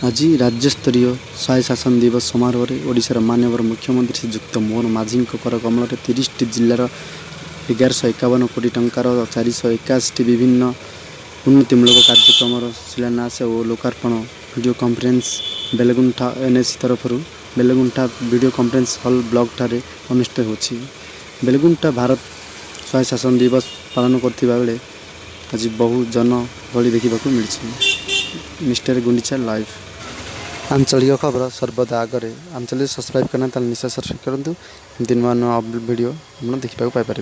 आज राज्यस्तरीय स्वायत्त शासन दिवस समारोह में ओडिशार माननीय मुख्यमंत्री श्रीजुक्त मोहन माझी कर कमल 30टी जिलार 1151 कोटी टंकार 481 विभिन्न उन्नतिमूलक कार्यक्रम शिलान्यास और लोकार्पण वीडियो कॉन्फ्रेंस बेलगुंठा एनएसी तरफ बेलगुंठा वीडियो कॉन्फ्रेंस हॉल ब्लॉक ठारे अनुष्ठित होछि। बेलगुंठा भारत स्वायत्त शासन दिवस पालन करथिबा बेले आज बहु जन गहली देखा मिली। मिस्टर गुंडीचा लाइव आंचलिक खबर सर्वदा आगे आंचलिक सब्सक्राइब करना निश्चय सब्सक्राइब करूँ। दिन नुआ नुआ वीडियो देखा पाइपर।